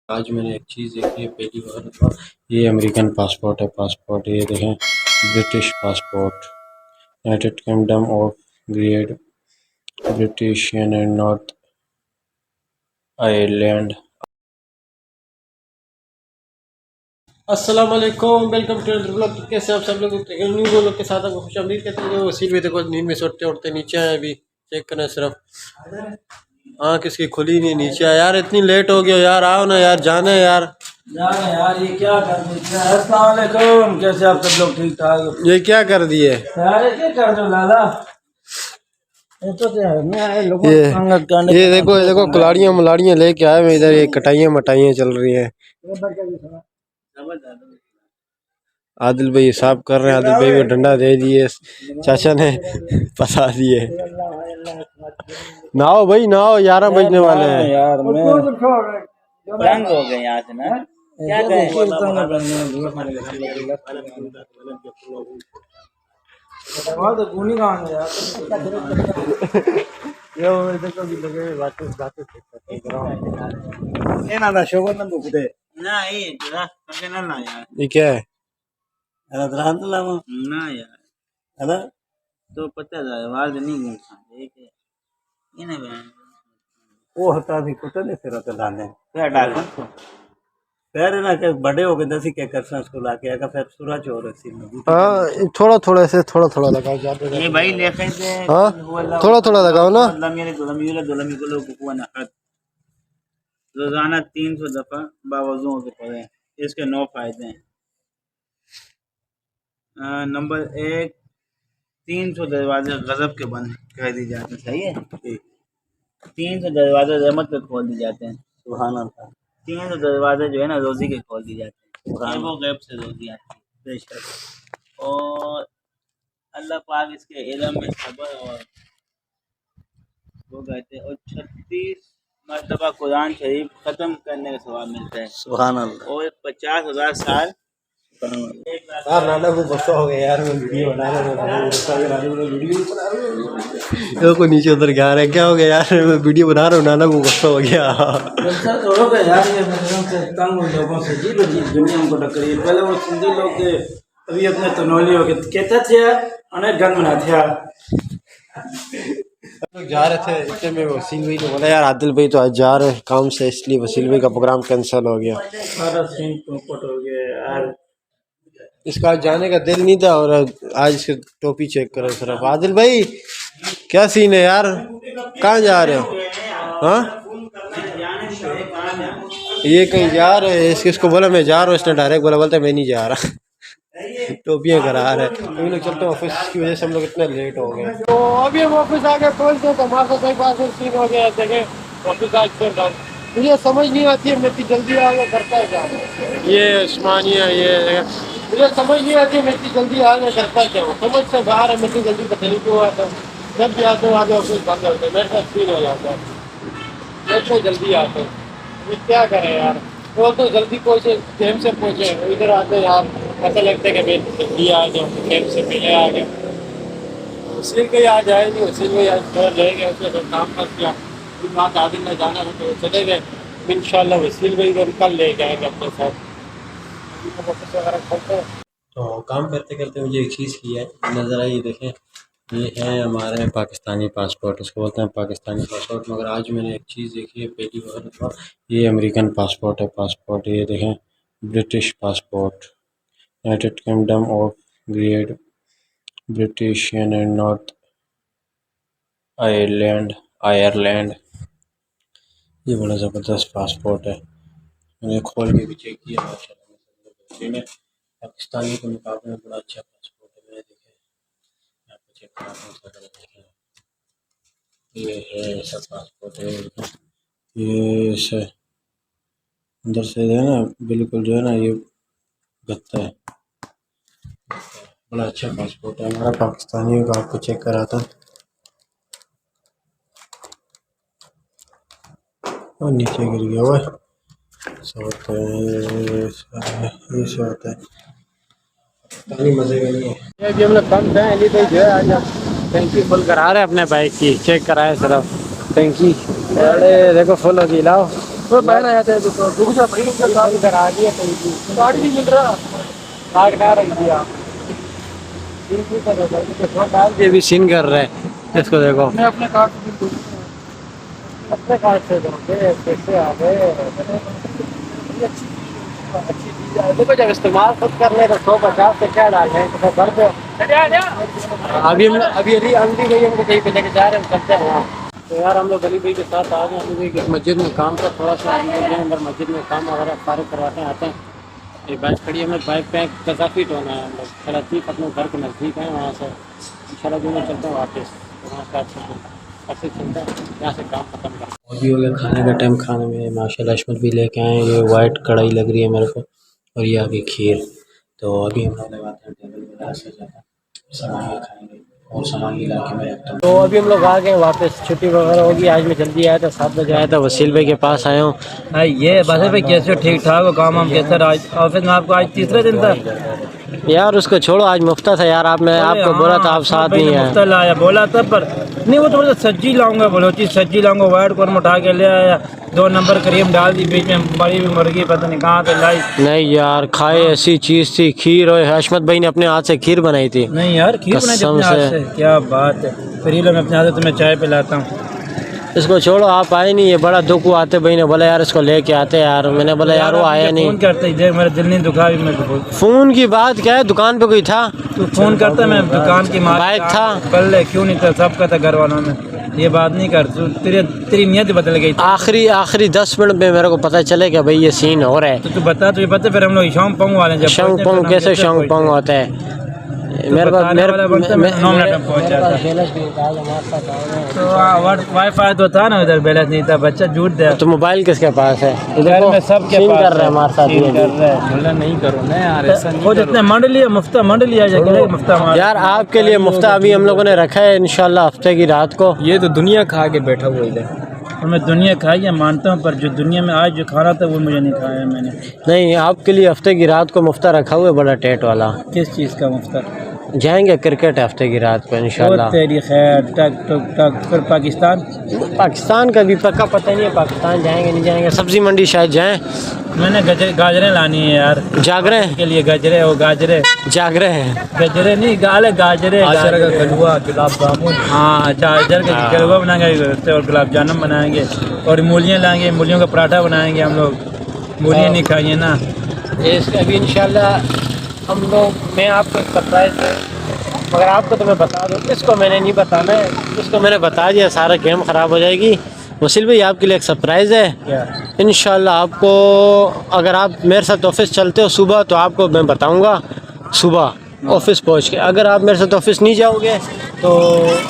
आज मैंने एक चीज़ देखी है पहली बार। तो ये अमेरिकन पासपोर्ट है। पासपोर्ट ये देखें, British passport, United kingdom of great British and north Ireland. अस्सलाम वालेकुम, वेलकम टू अनदर व्लॉग। कैसे आप सब लोग न्यू व्लॉग के साथ आपको खुश आमदीद कहते हैं। वसील भी देखो नींद में सोते उठते नीचे आए, अभी चेक करें सिर्फ हाँ किसकी खुली नहीं, नीचे आया यार। इतनी लेट हो गया यार, आओ ना यार, जाने यार। जाने यार, ये क्या कर दिया। अस्सलाम वालेकुम, कैसे आप सब लोग ठीक ठाक? ये क्या कर दिए यार क्या कर दो लाला, ये तो क्या है, मैं आए लोगों ये को संगत करने ये देखो ये देखो कुलाड़ियाँ मुलाड़ियाँ लेके आए मैं इधर। ये कटाइयाँ मटाइयाँ चल रही हैं। आदिल भाई साफ कर रहे हैं। आदिल भाई को डंडा दे दिए, चाचा ने फंसा दिए। नहाओ भाई नहाओ, 11 बजने वाले हैं यार। मैं तंग हो गए यहाँ से ना, क्या करें। ना ये जरा कभी ना ना यार, ये क्या है? ना यार तो 50,000 वाद नहीं घूमता एक है ये ना बहन। वो हटा दी कुछ नहीं फिर तो लाने क्या डाकन को फिर ना के बड़े हो गए दसी के करसन स्कूल आके आका फिर सूरज हो रही थी। हाँ थोड़ा थोड़ा से थोड़ा लगाओ, ज्यादा ये भाई लेखे थे। हाँ थोड़ा लगाओ ना। मेरे दुलमी को लोग को नखत रोजाना 300 दफा बावजू के पड़े। इसके 9 फायदे हैं। नंबर 1, 300 दरवाजे गजब के बंद कर दी जाते हैं। सही है, 300 दरवाजे रहमत के खोल दिए जाते हैं। सुभान अल्लाह। 300 दरवाजे जो है ना रोजी के खोल दिए जाते हैं। ये वो गैब से रोजी आती है बेशक। और अल्लाह पाक इसके इल्म में खबर और वो कहते हैं। और 36 मरतबा कुरान शरीफ ख़त्म करने का सवाब मिलता है। सुभान अल्लाह। और 50,000 साल यार नाना को गुस्सा हो गया यार, मैं वीडियो बना रहा हूँ। वीडियो को नीचे उतर के आ रहा है, क्या हो गया यार? मैं वीडियो बना रहा हूँ, नाना को गुस्सा हो गया। गुस्सा तो हो गया यार, ये मतलब से तंग लोगों से जी अजीब दुनिया को टकरी। पहले वो सिंधी लोग के अभी अपने तनोली हो गए कहते थे अनेक गन बना थे। लोग जा रहे थे इतने में वसील भाई ने बोला यार आदिल भाई तो आज जा रहे हैं काम से, इसलिए वसील भाई का प्रोग्राम कैंसिल हो गया। सारा सीन पोपट हो गया यार। इसका आज जाने का दिल नहीं था और आज इसकी टोपी चेक करो सिर्फ। आदिल भाई क्या सीन है यार, कहाँ जा रहे हो? हाँ ये कहीं जा रहे हैं, इसको बोला मैं जा रहा हूँ, इसने डायरेक्ट बोलता मैं नहीं जा रहा। टोपियाँ करा रहे हैं। अभी लोग चलते हैं, ऑफिस की वजह से हम लोग इतने लेट हो गए। तो अभी हम ऑफिस आके पहुंचते तो हमारे साथ एक बार फिर सीन हो गया। देखें ऑफिस आज फिर मुझे समझ नहीं आती है मैं इतनी जल्दी आ गया करता है क्या। ये उस्मानिया ये मुझे समझ नहीं आती है मैं इतनी जल्दी आ गया करता क्या हूँ। समझ से बाहर है, मैं इतनी जल्दी पता नहीं क्यों आता हूँ। जब भी आते हो आगे ऑफिस बंद होते मेरे साथ सीन हो जाता है। मैं तो जल्दी आता हूँ, क्या करें यार। वो तो जल्दी पहुँचे, टाइम से पहुँचे, इधर आते यार ऐसा लगता है कि मैं जल्दी आ गया, टाइम से पहले आ गया। वसील कहीं आज आए नहीं, वसील भाई आज घर रह गए, उसने तो काम कर दिया। फिर बात आदिल में जाना था तो चले गए। इंशाल्लाह वसील भाई को कल ले जाएंगे अपने साथ। तो काम करते करते मुझे एक चीज़ की है नज़र आई, देखें ये है हमारे पाकिस्तानी पासपोर्ट, उसको बोलते हैं पाकिस्तानी पासपोर्ट। मगर आज मैंने एक चीज़ देखी है पहली बार। तो ये अमेरिकन पासपोर्ट है। पासपोर्ट ये देखें, British passport, United kingdom of great British and north Ireland. ये बड़ा ज़बरदस्त पासपोर्ट है। मैंने खोल के भी चेक किया, माशाल्लाह में पाकिस्तानी के मुकाबले में बड़ा अच्छा पासपोर्ट है। मैंने देखे यहाँ पर चेक करा देखें, ये है ऐसा पासपोर्ट है। ये ऐसे अंदर से है ना, बिल्कुल जो है ना ये गत्ता है। बड़ा अच्छा पासपोर्ट है हमारा पाकिस्तानियों का। आपको चेक करा था और नीचे गिर गया हुआ है। सब होता है ये सब होता है, पानी मजे का नहीं है। अभी हम लोग कम थे, अली भाई जो है आज टंकी फुल करा रहे हैं अपने बाइक की। चेक कराए सिर्फ टंकी, अरे देखो फुल होगी। लाओ तो बाहर आया था तो दूसरा भाई का काम इधर आ गया तो कार्ड नहीं मिल रहा कार्ड कहाँ रख दिया ये भी सीन कर रहे हैं इसको देखो मैं अपने कार्ड अपने कार्ड से दोगे कैसे आ गए अच्छी चीज है देखो जब इस्तेमाल खुद कर ले तो 150 से क्या डाल रहे हैं तो घर पे अभी अंधी गई हमको कहीं पे लेके जा रहे हैं चलते हैं वहाँ तो यार हम लोग गली भाई के साथ आ गए अली भाई के मस्जिद में काम था थोड़ा सा अंदर मस्जिद में काम वगैरह फारिग करवाते हैं आते हैं ये बाइक खड़ी है हमें बाइक पे कज़ा फीट होना है हम लोग कराची अपने घर के नज़दीक है वहाँ से इंशाल्लाह जो मैं चलते हैं वापस तो वहाँ से अच्छे चलते हैं यहाँ से काम खत्म कर और भी हो गया खाने का टाइम खाने में माशाल्लाह अशमत भी लेके आए ये वाइट कढ़ाई लग रही है मेरे को और ये आगे खीर तो अभी हम लोग लगाते हैं टेबल पे से ज़्यादा सामान भी खाएंगे और सामान भी ला के मैं रखता हूँ तो अभी हम लोग आ गए वापस छुट्टी वगैरह होगी आज मैं जल्दी आया था 7 बजे आया था वसील भाई के पास आया हूँ ये बस भाई कैसे ठीक ठाक हो काम हम कैसे आज ऑफिस में आपको आज तीसरा दिन था यार उसको छोड़ो आज मुफ्ता था यार आप मैं आपको बोला था आप साथ नहीं आए मुफ्ता लाया बोला था पर नहीं वो तो सज्जी लाऊंगा बलोची सज्जी लाऊंगा वाइट कॉर्न उठा के ले आया 2 नंबर करीम डाल दी बीच में बड़ी भी मुर्गी पता नहीं कहाँ पे लाई नहीं यार खाए ऐसी चीज थी खीर और हशमत भाई ने अपने हाथ से खीर बनाई थी नहीं यार खीर बनाई थी अपने हाथ से क्या बात है फिर ये लो मैं अपने हाथ से तुम्हें चाय पिलाता हूँ इसको छोड़ो आप आए नहीं ये बड़ा दुख हुआ आते भाई ने बोला यार इसको लेके आते यार मैंने बोला यार वो आया नहीं फोन करते देख मेरा दिल नहीं दुखा भी मेरे फोन की बात क्या है दुकान पे कोई था तू फोन करता मैं दुकान की बाइक था कल क्यों नहीं था सबका था घर वालों में ये बात नहीं कर तू तेरी नियत बदल गई आखिरी 10 मिनट में मेरे को पता चले कि भाई ये सीन हो रहा है तो तू बता तुझे पता फिर हम लोग शौक पंग वाले जब शौक पंग कैसे शौक पंग होता है मेरे को 9 मिनट में पहुंच जाता तो वाईफाई तो था ना उधर बैलेंस नहीं था बच्चा झूठ दे तो मोबाइल किसके पास है इधर में सबके पास कर रहे हैं हमारे साथ ये कर रहे हैं नहीं करो ना यार ऐसा नहीं वो जितने मंडली है मुफ्ता मंडली आ जाएगा मुफ्ता यार आपके लिए मुफ्ता अभी हम लोगों ने रखा है इंशाल्लाह हफ्ते की रात को ये तो दुनिया खा के बैठा हुआ इधर और मैं दुनिया खाई है मानता हूँ पर जो दुनिया में आज जो खाना था वो मुझे नहीं खाया मैंने नहीं आपके लिए हफ्ते की रात को मुफ्ता रखा हुआ है बड़ा टेट वाला किस चीज़ का मुफ्ता जाएंगे क्रिकेट हफ्ते की रात को इंशाल्लाह तेरी खैर टक टक टक फिर पाकिस्तान का भी पक्का पता नहीं है पाकिस्तान जाएंगे नहीं जाएंगे सब्जी मंडी शायद जाएं मैंने गाजरे लानी है यार जागरे के लिए गजरे वो गाजरे जागरे हैं गजरे नहीं गाले गाजरे का गलुआ गुलाब जामुन हाँ चार्जर का गलुआ बनाएंगे और गुलाब जामुन बनाएंगे और मूलियाँ लाएंगे मूलियों का पराठा बनाएंगे हम लोग मूलियाँ नहीं खाइए ना अभी इंशाल्लाह हम लोग मैं आपको एक सरप्राइज है मगर आपको तो मैं बता दूँ इसको मैंने नहीं बताना है इसको मैंने बता दिया सारा गेम ख़राब हो जाएगी वसील भाई आपके लिए एक सरप्राइज़ है इंशाल्लाह आपको अगर आप मेरे साथ ऑफिस चलते हो सुबह तो आपको मैं बताऊंगा सुबह ऑफिस पहुंच के अगर आप मेरे साथ ऑफिस नहीं जाओगे तो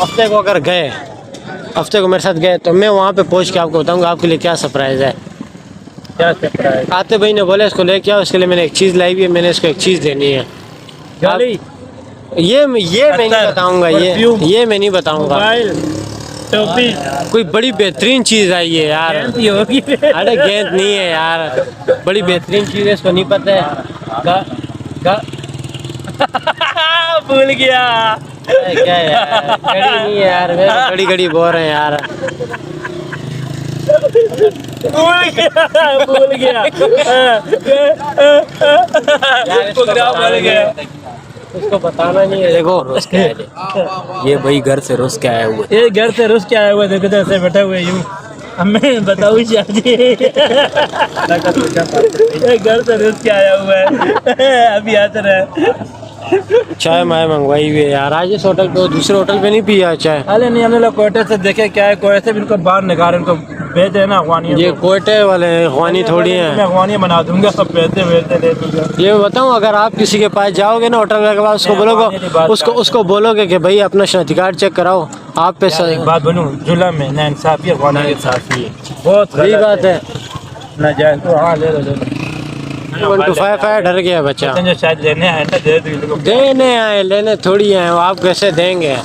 हफ्ते को अगर गए हफ्ते को मेरे साथ गए तो मैं वहाँ पे पहुँच के आपको बताऊंगा आपके लिए क्या सरप्राइज़ है क्या सरप्राइज आते भाई ने बोले इसको लेके आओ इसके लिए मैंने एक चीज़ लाई हुई है मैंने इसको एक चीज़ देनी है ये मैं नहीं बताऊंगा ये मैं नहीं बताऊंगा टोपी कोई बड़ी बेहतरीन चीज़ आई है यार अरे गेंद नहीं है यार बड़ी बेहतरीन चीज़ है इसको नहीं पता है भूल गया क्या यार घड़ी नहीं है यार घड़ी घड़ी बोल रहे हैं यार भूल गया उसको बताना नहीं है देखो ये भाई घर से रुस के आया हुआ ये घर से रुस के आया हुआ देखो तो ऐसे बैठा हुआ यूं हमें बताओ शादी घर से रुस के आया हुआ है अभी आता रहा चाय माय मंगवाई हुई है यार आज इस होटल पे दूसरे होटल पे नहीं पिया चाय अरे नहीं हमने लोग कोयटे से देखे क्या है कोयटे से भी इनको बाहर निकाल इनको भेज है ना अफगानी ये कोयटे वाले अफगानी थोड़ी हैं मैं अफगानी बना दूंगा सब पैसे वैसे दे दूंगा ये बताऊं अगर आप किसी के पास जाओगे ना होटल के पास उसको बोलोगे उसको बोलोगे कि भाई अपना शनाख्ती कार्ड चेक कराओ आप पे एक बात बनूं जुल्म में ना इंसाफी अफगानी के साथ ही बहुत सही बात है ना जाए तो हाँ ले लो 125 आया डर गया बच्चा जो शायद लेने आए ना दे दो देने आए लेने थोड़ी आए वो आप कैसे देंगे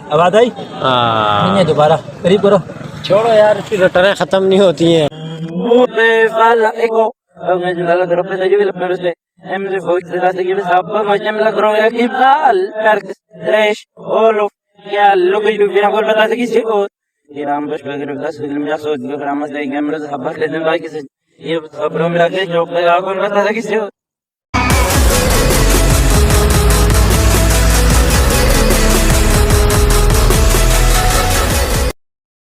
आवाज आई नहीं है दोबारा करीब करो छोड़ो यार इसकी रटरें खत्म नहीं होती हैं ये राम बस वगैरह बस फिल्म जा सोच के राम से गेम रे खबर ले बाकी से ये खबरों में लगे जो आगोन बता किसी